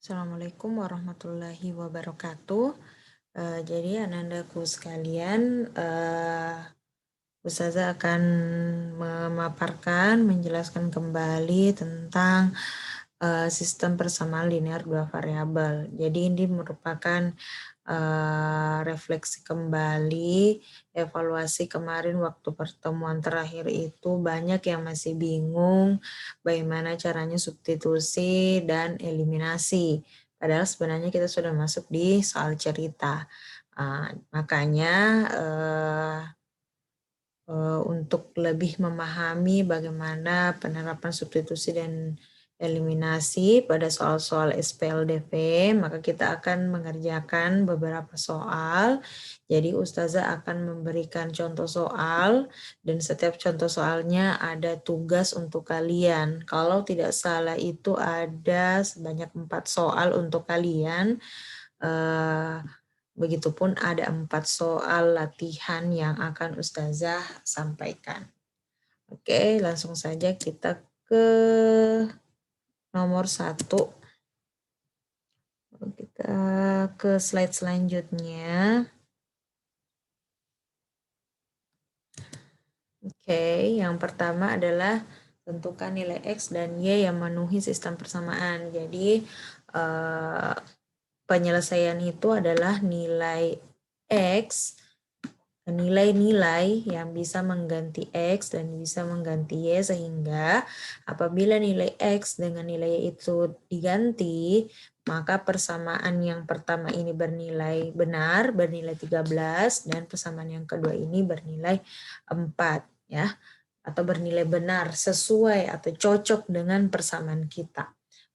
Assalamualaikum warahmatullahi wabarakatuh. Jadi anandaku sekalian, Ustazah akan memaparkan, menjelaskan kembali tentang sistem persamaan linear dua variabel. Jadi ini merupakan refleksi kembali, evaluasi kemarin waktu pertemuan terakhir itu banyak yang masih bingung bagaimana caranya substitusi dan eliminasi. Padahal sebenarnya kita sudah masuk di soal cerita. Makanya untuk lebih memahami bagaimana penerapan substitusi dan eliminasi pada soal-soal SPLDV, maka kita akan mengerjakan beberapa soal. Jadi Ustazah akan memberikan contoh soal dan setiap contoh soalnya ada tugas untuk kalian. Kalau tidak salah itu ada sebanyak 4 soal untuk kalian. Begitupun ada 4 soal latihan yang akan Ustazah sampaikan. Oke, langsung saja kita ke nomor 1. Kita ke slide selanjutnya. Oke, yang pertama adalah tentukan nilai X dan Y yang memenuhi sistem persamaan. Jadi penyelesaian itu adalah nilai X, nilai-nilai yang bisa mengganti X dan bisa mengganti Y, sehingga apabila nilai X dengan nilai itu diganti, maka persamaan yang pertama ini bernilai benar, bernilai 13, dan persamaan yang kedua ini bernilai 4, ya, atau bernilai benar, sesuai atau cocok dengan persamaan kita.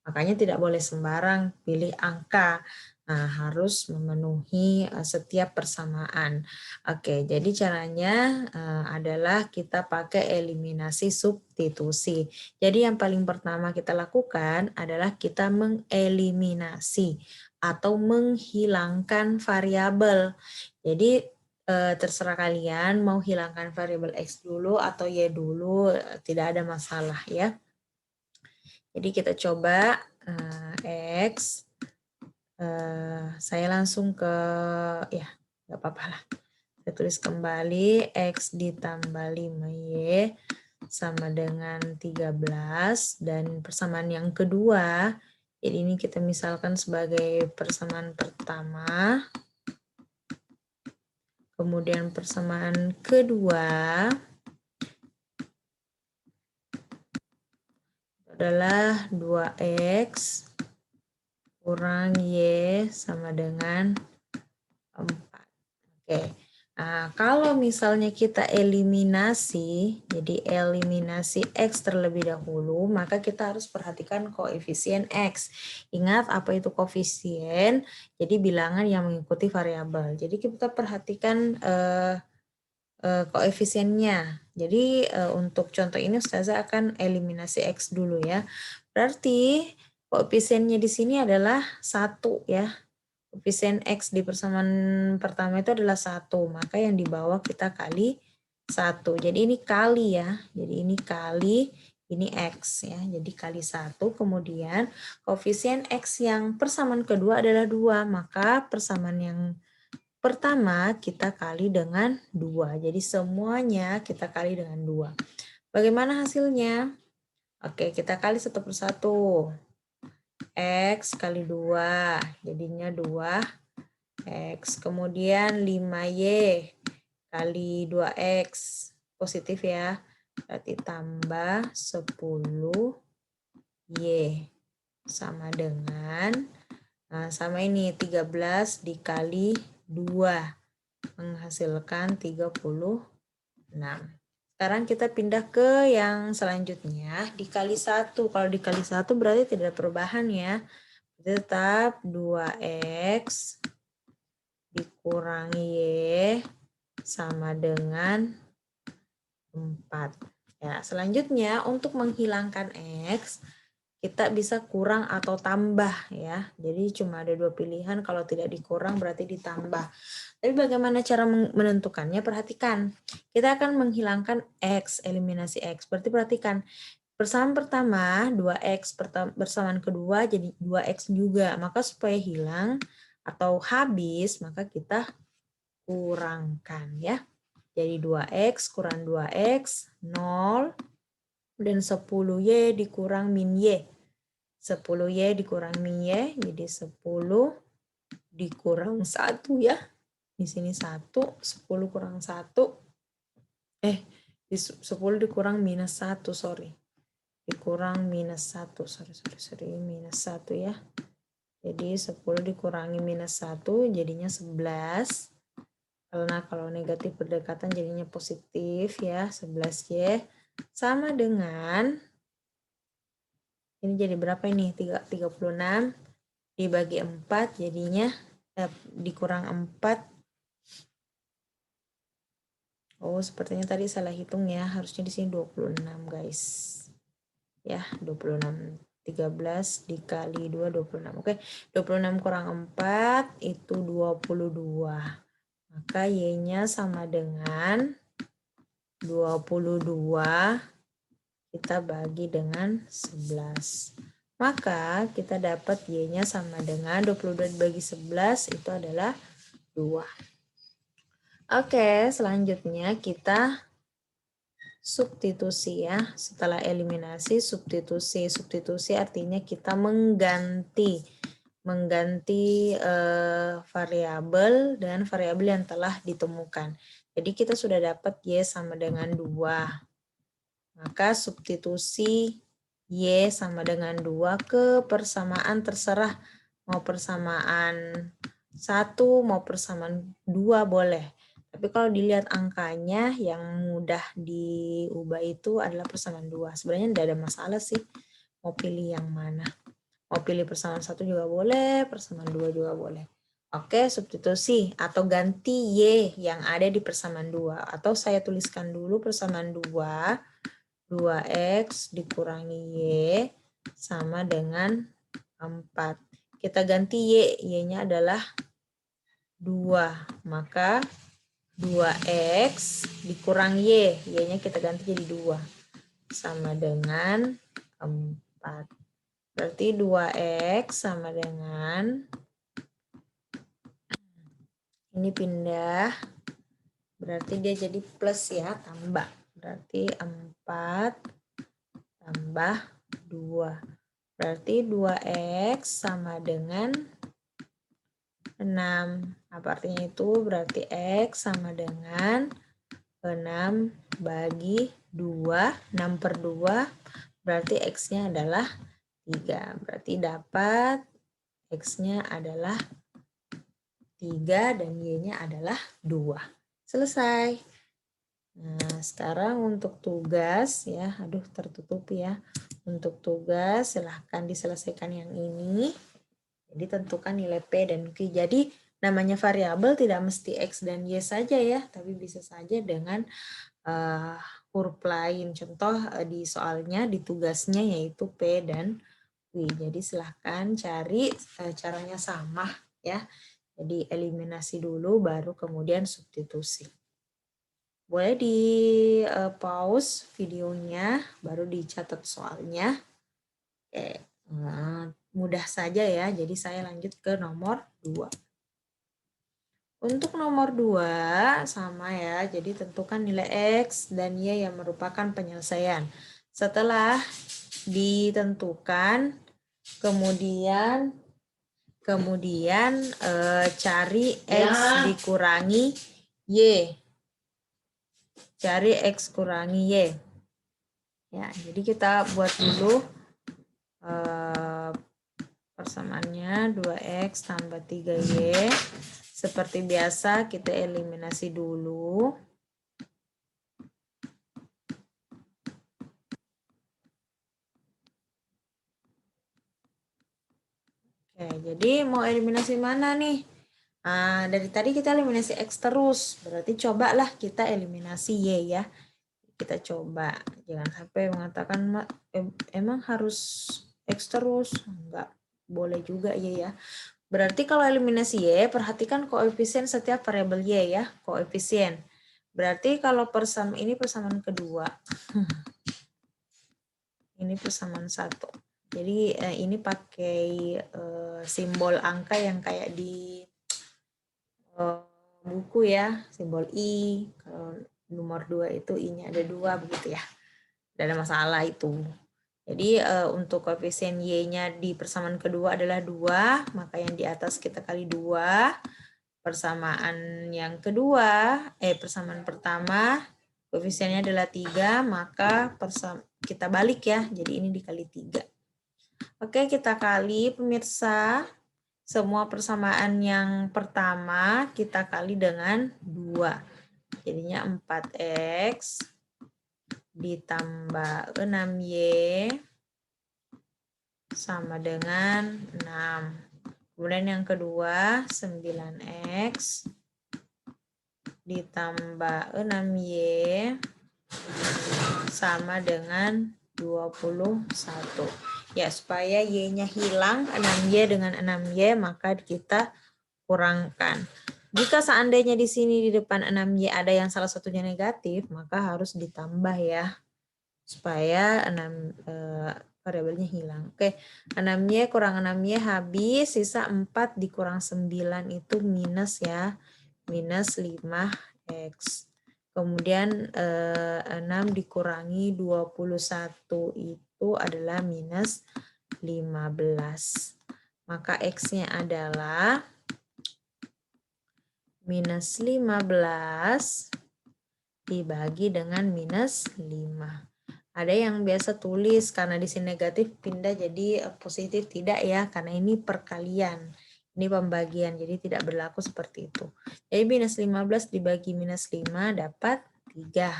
Makanya tidak boleh sembarang pilih angka. Nah, harus memenuhi setiap persamaan. Oke, jadi caranya adalah kita pakai eliminasi substitusi. Jadi yang paling pertama kita lakukan adalah kita mengeliminasi atau menghilangkan variabel. Jadi terserah kalian mau hilangkan variabel X dulu atau Y dulu, tidak ada masalah ya. Jadi kita coba X. Saya langsung ke, ya nggak apa-apa lah. Saya tulis kembali X ditambah 5Y sama dengan 13. Dan persamaan yang kedua, jadi ini kita misalkan sebagai persamaan pertama. Kemudian persamaan kedua adalah 2X kurang Y sama dengan 4. Oke. Nah, kalau misalnya kita eliminasi, jadi eliminasi X terlebih dahulu, maka kita harus perhatikan koefisien X. Ingat apa itu koefisien? Jadi bilangan yang mengikuti variabel. Jadi kita perhatikan koefisiennya. Jadi untuk contoh ini Ustazah akan eliminasi X dulu ya. Berarti koefisiennya di sini adalah 1 ya. Koefisien X di persamaan pertama itu adalah 1. Maka yang di bawah kita kali 1. Jadi ini kali ya. Jadi ini kali, ini X ya. Jadi kali 1. Kemudian koefisien X yang persamaan kedua adalah 2. Maka persamaan yang pertama kita kali dengan 2. Jadi semuanya kita kali dengan 2. Bagaimana hasilnya? Oke, kita kali satu per satu. X kali 2, jadinya 2X. Kemudian 5Y kali 2X. Positif ya. Berarti tambah 10Y. Sama dengan, nah sama ini 13 dikali 2. Menghasilkan 36. Sekarang kita pindah ke yang selanjutnya, dikali 1. Kalau dikali 1 berarti tidak ada perubahan ya. Tetap 2X dikurangi Y sama dengan 4. Ya, selanjutnya untuk menghilangkan X, kita bisa kurang atau tambah ya. Jadi cuma ada 2 pilihan, kalau tidak dikurang berarti ditambah. Tapi bagaimana cara menentukannya? Perhatikan, kita akan menghilangkan X, eliminasi X. Berarti perhatikan, Persamaan pertama 2x, persamaan kedua jadi 2x juga. Maka supaya hilang atau habis, maka kita kurangkan ya. Jadi 2x kurang 2x, 0. Dan 10y dikurang min y. 10y dikurang min y, jadi 10 dikurang 1 ya. Di sini 1, 10 kurang 1. 10 dikurang minus 1, sorry. Dikurang minus 1, sorry, minus 1 ya. Jadi 10 dikurangi minus 1, jadinya 11. Karena kalau negatif berdekatan jadinya positif ya, 11y. Sama dengan, ini jadi berapa ini? 36 dibagi 4 jadinya dikurang 4. Oh, sepertinya tadi salah hitung ya. Harusnya di sini 26, guys. Ya, 26. 13 dikali 2, 26. Oke, 26 kurang 4 itu 22. Maka Y-nya sama dengan 22 kita bagi dengan 11. Maka kita dapat Y-nya sama dengan 22 dibagi 11 itu adalah 2. Oke, selanjutnya kita substitusi ya. Setelah eliminasi, substitusi. Substitusi artinya kita mengganti variabel dan variabel yang telah ditemukan. Jadi kita sudah dapat Y sama dengan 2. Maka substitusi Y sama dengan 2 ke persamaan terserah. Mau persamaan 1, mau persamaan 2 boleh. Tapi kalau dilihat angkanya yang mudah diubah itu adalah persamaan 2. Sebenarnya tidak ada masalah sih mau pilih yang mana. Mau pilih persamaan 1 juga boleh, persamaan 2 juga boleh. Oke, substitusi atau ganti Y yang ada di persamaan 2. Atau saya tuliskan dulu persamaan 2. 2x dikurangi Y sama dengan 4. Kita ganti Y, Y-nya adalah 2. Maka 2x dikurang Y, Y-nya kita ganti jadi 2. Sama dengan 4. Berarti 2x sama dengan, ini pindah, berarti dia jadi plus ya, tambah. Berarti 4 tambah 2. Berarti 2x sama dengan 6. Apa artinya itu? Berarti x sama dengan 6 bagi 2. 6 per 2. Berarti x-nya adalah 3. Berarti dapat x-nya adalah 3 dan y-nya adalah 2. Selesai. Nah, sekarang untuk tugas ya, aduh tertutup ya. Untuk tugas silahkan diselesaikan yang ini. Jadi tentukan nilai P dan Q. Jadi namanya variabel tidak mesti X dan Y saja ya, tapi bisa saja dengan huruf lain. Contoh di soalnya, di tugasnya yaitu P dan Q. Jadi silahkan cari caranya sama ya. Jadi eliminasi dulu baru kemudian substitusi. Boleh di pause videonya, baru dicatat soalnya. Oke, mudah saja ya, jadi saya lanjut ke nomor 2. Untuk nomor 2 sama ya, jadi tentukan nilai X dan Y yang merupakan penyelesaian. Setelah ditentukan, kemudian cari X dikurangi Y. Cari X kurangi Y. Ya, jadi kita buat dulu persamaannya 2x tambah 3y. Seperti biasa kita eliminasi dulu. Oke, jadi mau eliminasi mana nih? Nah, dari tadi kita eliminasi x terus. Berarti cobalah kita eliminasi y ya. Kita coba. Jangan sampai mengatakan emang harus x terus. Enggak, boleh juga y ya. Berarti kalau eliminasi Y, perhatikan koefisien setiap variabel Y ya, koefisien. Berarti kalau ini persamaan kedua. Ini persamaan 1. Jadi ini pakai simbol angka yang kayak di buku ya, simbol I. Kalau nomor 2 itu I-nya ada 2 begitu ya. Tidak ada masalah itu. Jadi untuk koefisien Y-nya di persamaan kedua adalah 2, maka yang di atas kita kali 2. Persamaan yang kedua, persamaan pertama, koefisiennya adalah 3, maka kita balik ya, jadi ini dikali 3. Oke, kita kali pemirsa. Semua persamaan yang pertama kita kali dengan 2. Jadinya 4X ditambah 6Y sama dengan 6. Kemudian yang kedua 9X ditambah 6Y sama dengan 21. Ya, supaya Y-nya hilang, 6Y dengan 6Y, maka kita kurangkan. Jika seandainya di sini di depan 6Y ada yang salah satunya negatif, maka harus ditambah ya. Supaya 6 variabelnya hilang. Oke, 6Y kurang 6Y habis, sisa 4 dikurang 9 itu minus ya. Minus 5X. Kemudian 6 dikurangi 21 itu adalah minus 15. Maka X-nya adalah minus 15 dibagi dengan minus 5. Ada yang biasa tulis karena di sini negatif pindah jadi positif, tidak ya, karena ini perkalian. Ini pembagian, jadi tidak berlaku seperti itu. Jadi minus 15 dibagi minus 5 dapat 3.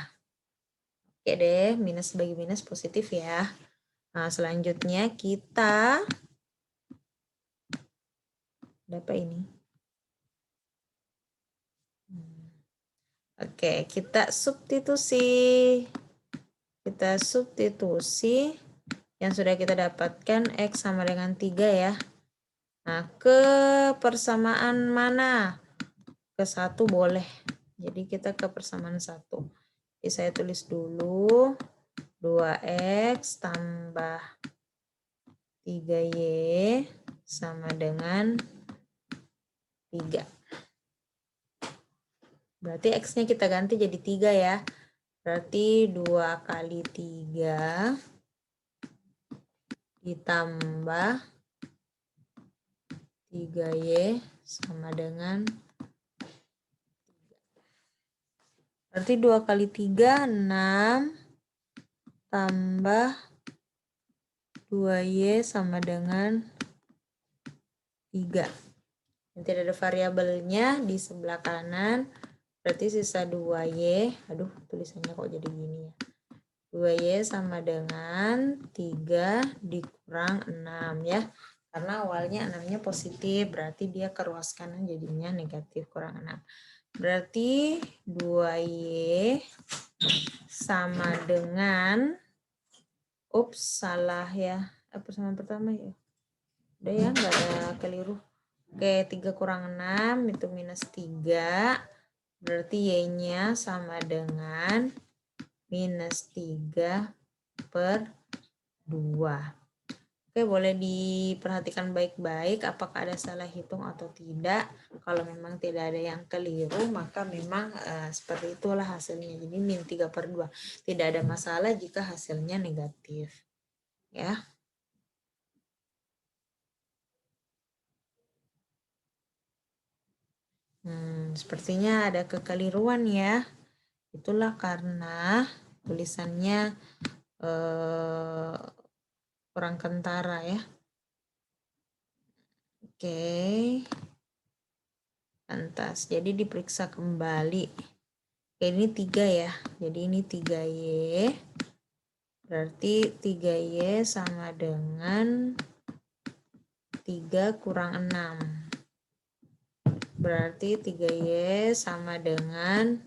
Oke deh, minus bagi minus positif ya. Nah, selanjutnya kita dapat ini. Oke, kita substitusi. Kita substitusi yang sudah kita dapatkan X sama dengan 3 ya. Nah, ke persamaan mana? Ke 1 boleh. Jadi kita ke persamaan 1. Jadi saya tulis dulu 2X tambah 3Y sama dengan 3. Berarti X-nya kita ganti jadi 3 ya. Berarti 2 kali 3 ditambah 3Y sama dengan 3. Berarti 2 kali 3, 6 tambah 2Y sama dengan 3. Nanti ada variabelnya di sebelah kanan. Berarti sisa 2Y. Aduh, tulisannya kok jadi gini ya. 2Y sama dengan 3 dikurang 6 ya. Karena awalnya 6-nya positif, berarti dia ke ruas kanan jadinya negatif kurang 6. Berarti 2Y sama dengan, salah ya. Persamaan pertama ya. Udah ya, nggak ada keliru. Oke, 3 kurang 6 itu minus 3. Berarti Y-nya sama dengan minus 3 per 2. Oke, boleh diperhatikan baik-baik apakah ada salah hitung atau tidak. Kalau memang tidak ada yang keliru, maka memang seperti itulah hasilnya. Jadi min 3 per 2. Tidak ada masalah jika hasilnya negatif. Ya. Sepertinya ada kekeliruan ya. Itulah karena tulisannya kurang kentara ya. Oke. Lantas, jadi diperiksa kembali. Oke, ini 3 ya. Jadi ini 3Y. Berarti 3Y sama dengan 3 kurang 6. Berarti 3Y sama dengan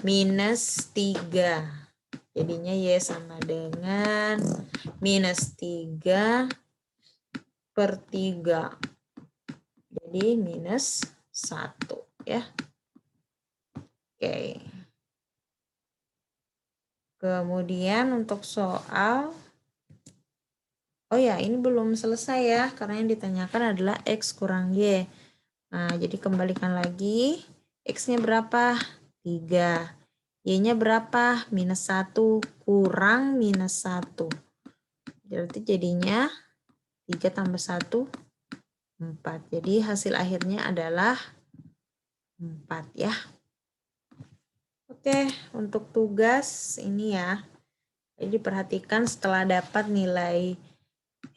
minus 3. Jadinya Y sama dengan minus 3 per 3. Jadi minus 1 ya. Oke. Kemudian untuk soal Oh ya, ini belum selesai ya, karena yang ditanyakan adalah X kurang Y. Nah, jadi kembalikan lagi. X-nya berapa? 3. Y-nya berapa? -1 kurang -1. Berarti jadinya 3 tambah 1, 4. Jadi hasil akhirnya adalah 4 ya. Oke, untuk tugas ini ya. Jadi perhatikan setelah dapat nilai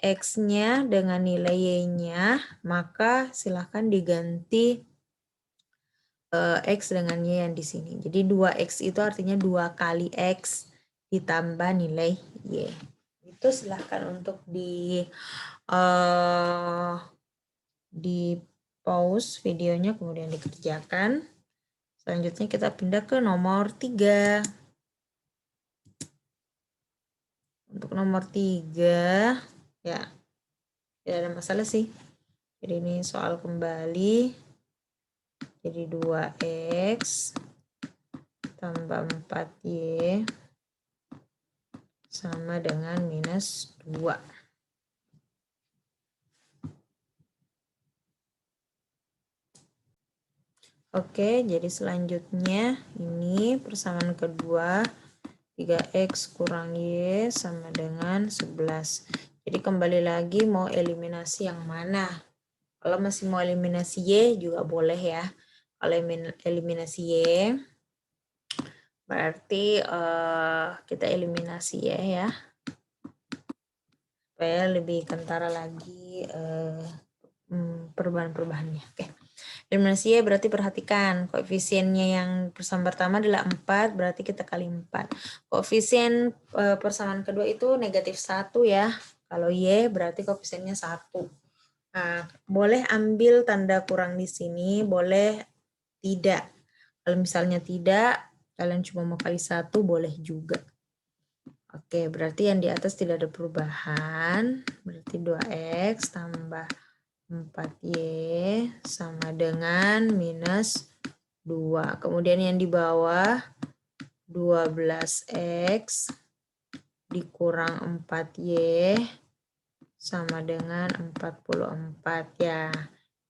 X-nya dengan nilai Y-nya, maka silahkan diganti X dengan Y yang di sini. Jadi 2X itu artinya 2 kali X ditambah nilai Y. Itu silahkan untuk di pause videonya kemudian dikerjakan. Selanjutnya kita pindah ke nomor 3. Untuk nomor 3 ya tidak ada masalah sih. Jadi ini soal kembali. Jadi 2X tambah 4Y sama dengan -2. Oke, jadi selanjutnya ini persamaan kedua 3X kurang Y sama dengan 11. Jadi kembali lagi mau eliminasi yang mana? Kalau masih mau eliminasi Y juga boleh ya. Kalau eliminasi Y berarti kita eliminasi Y ya. Supaya lebih kentara lagi perubahan-perubahannya. Oke. Eliminasi Y berarti perhatikan koefisiennya yang persamaan pertama adalah 4, berarti kita kali 4. Koefisien persamaan kedua itu -1 ya. Kalau Y berarti koefisiennya 1. Nah, boleh ambil tanda kurang di sini, boleh tidak. Kalau misalnya tidak, kalian cuma mau kali 1 boleh juga. Oke, berarti yang di atas tidak ada perubahan. Berarti 2X tambah 4Y sama dengan -2. Kemudian yang di bawah 12X dikurang 4Y sama dengan 44 ya.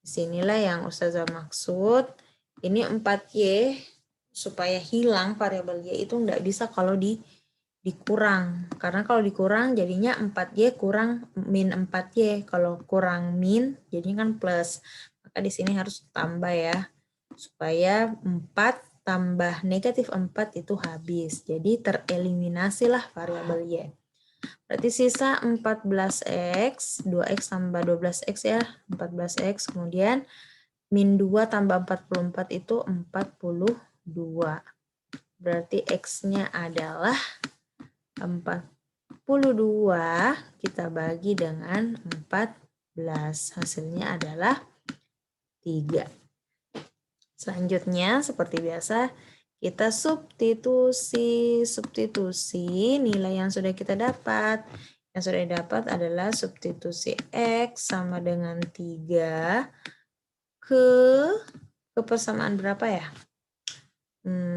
Disinilah yang Ustazah maksud. Ini 4Y supaya hilang variabel Y itu enggak bisa kalau dikurang. Karena kalau dikurang jadinya 4Y kurang -4Y. Kalau kurang min jadinya kan plus. Maka di sini harus tambah ya. Supaya 4 tambah -4 itu habis. Jadi tereliminasilah variabel Y. Berarti sisa 14X, 2X tambah 12X ya, 14X, kemudian min 2 tambah 44 itu 42. Berarti X-nya adalah 42, kita bagi dengan 14. Hasilnya adalah 3. Selanjutnya, seperti biasa, kita substitusi nilai yang sudah kita dapat. Yang sudah didapat adalah substitusi X sama dengan 3 ke persamaan berapa ya?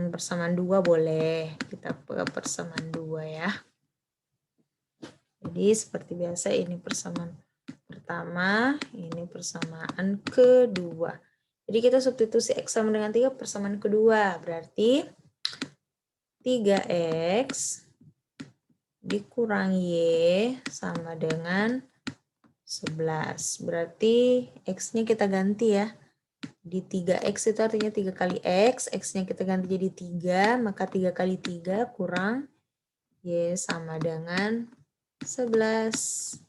Persamaan 2 boleh. Kita ke persamaan 2 ya. Jadi seperti biasa ini persamaan pertama, ini persamaan kedua. Jadi kita substitusi X sama dengan 3 persamaan kedua. Berarti 3X dikurang Y sama dengan 11. Berarti X-nya kita ganti ya. Di 3X itu artinya 3 kali X. X-nya kita ganti jadi 3. Maka 3 kali 3 kurang Y sama dengan 11.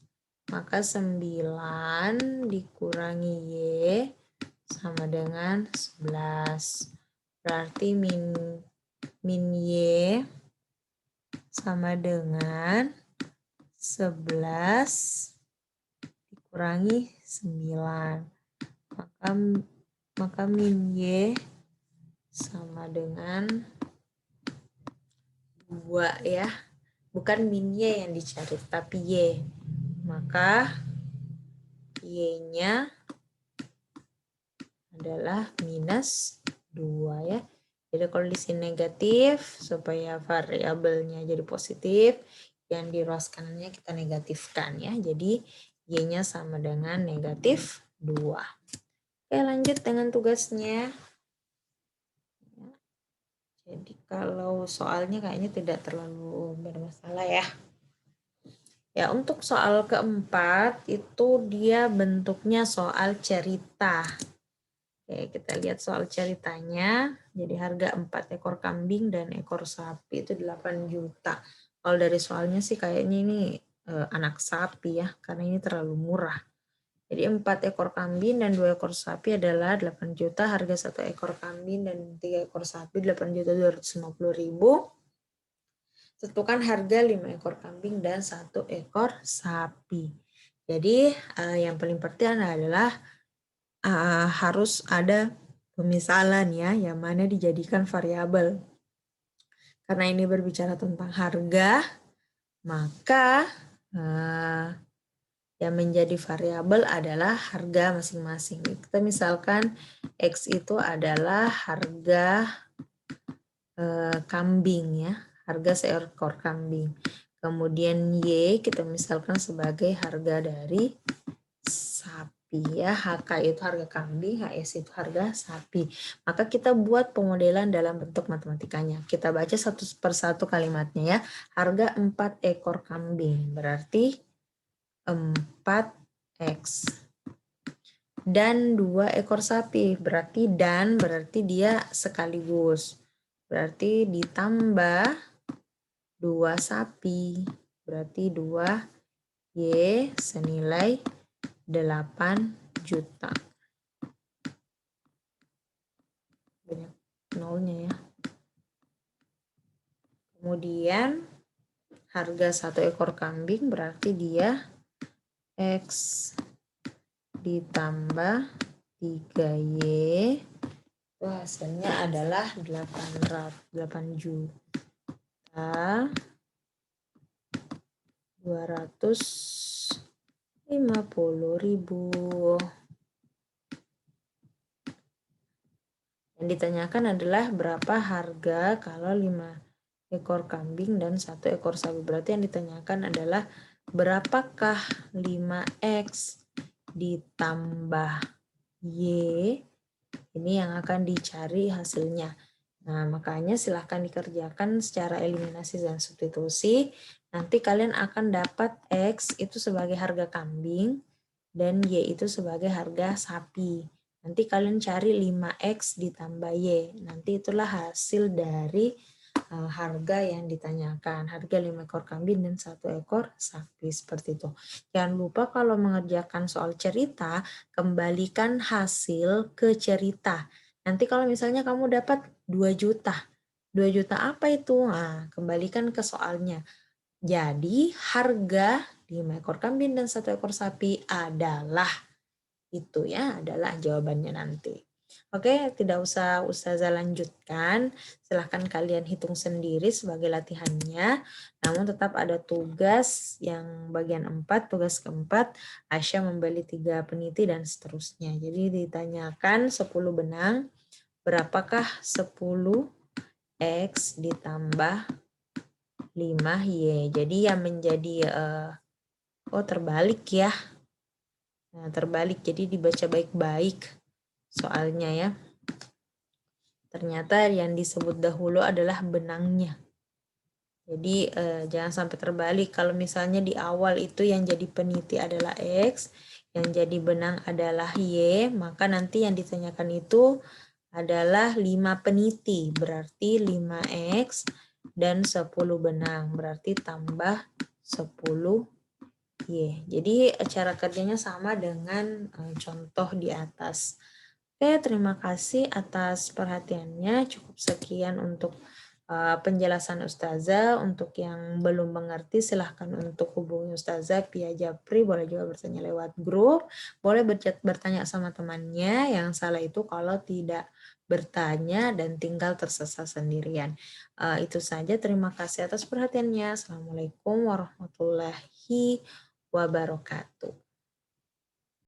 Maka 9 dikurangi Y sama dengan 11. Berarti min Y sama dengan 11 dikurangi 9. Maka min Y sama dengan 2 ya. Bukan min Y yang dicari, tapi Y. Maka Y-nya adalah -2 ya. Jadi kalau di sini negatif, supaya variabelnya jadi positif, yang di ruas kanannya kita negatifkan ya. Jadi Y-nya sama dengan negatif 2. Oke, lanjut dengan tugasnya. Jadi kalau soalnya kayaknya tidak terlalu bermasalah ya. Ya, untuk soal keempat itu dia bentuknya soal cerita. Oke, kita lihat soal ceritanya. Jadi harga 4 ekor kambing dan ekor sapi itu 8 juta. Kalau dari soalnya sih kayaknya ini anak sapi ya, karena ini terlalu murah. Jadi 4 ekor kambing dan 2 ekor sapi adalah 8 juta, harga 1 ekor kambing dan 3 ekor sapi 8.250.000. Tentukan harga 5 ekor kambing dan 1 ekor sapi. Jadi yang paling penting adalah harus ada pemisalan ya, yang mana dijadikan variabel. Karena ini berbicara tentang harga, maka yang menjadi variabel adalah harga masing-masing. Kita misalkan X itu adalah harga kambing ya, harga seekor kambing. Kemudian Y kita misalkan sebagai harga dari sapi ya, HK itu harga kambing, HS itu harga sapi. Maka kita buat pemodelan dalam bentuk matematikanya. Kita baca satu persatu kalimatnya ya. Harga 4 ekor kambing berarti 4X. Dan 2 ekor sapi berarti dia sekaligus. Berarti ditambah 2 sapi. Berarti 2 Y senilai 8 juta. Banyak nolnya ya. Kemudian harga 1 ekor kambing berarti dia X ditambah 3Y. Itu hasilnya adalah 8 juta 250.000. Yang ditanyakan adalah berapa harga kalau 5 ekor kambing dan 1 ekor sapi. Berarti yang ditanyakan adalah berapakah 5X ditambah Y. Ini yang akan dicari hasilnya. Nah, makanya silahkan dikerjakan secara eliminasi dan substitusi. Nanti kalian akan dapat X itu sebagai harga kambing dan Y itu sebagai harga sapi. Nanti kalian cari 5X ditambah Y. Nanti itulah hasil dari harga yang ditanyakan. Harga 5 ekor kambing dan 1 ekor sapi. Seperti itu. Jangan lupa kalau mengerjakan soal cerita, kembalikan hasil ke cerita. Nanti kalau misalnya kamu dapat 2 juta. 2 juta apa itu? Nah, kembalikan ke soalnya. Jadi harga 5 ekor kambing dan 1 ekor sapi adalah itu ya, adalah jawabannya nanti. Oke, tidak usah Ustazah lanjutkan. Silahkan kalian hitung sendiri sebagai latihannya. Namun tetap ada tugas yang bagian 4, tugas keempat, Aisyah membeli 3 peniti dan seterusnya. Jadi ditanyakan 10 benang, berapakah 10X ditambah 5Y. Jadi yang menjadi, terbalik ya. Nah, terbalik, jadi dibaca baik-baik soalnya ya. Ternyata yang disebut dahulu adalah benangnya. Jadi jangan sampai terbalik. Kalau misalnya di awal itu yang jadi peniti adalah X, yang jadi benang adalah Y, maka nanti yang ditanyakan itu adalah 5 peniti. Berarti 5X dan 10 benang. Berarti tambah 10 Y. Jadi cara kerjanya sama dengan contoh di atas. Oke, terima kasih atas perhatiannya. Cukup sekian untuk penjelasan Ustazah. Untuk yang belum mengerti, silahkan untuk hubungi Ustazah via Japri. Boleh juga bertanya lewat grup. Boleh bertanya sama temannya. Yang salah itu kalau tidak bertanya dan tinggal tersesat sendirian. Itu saja. Terima kasih atas perhatiannya. Assalamualaikum warahmatullahi wabarakatuh.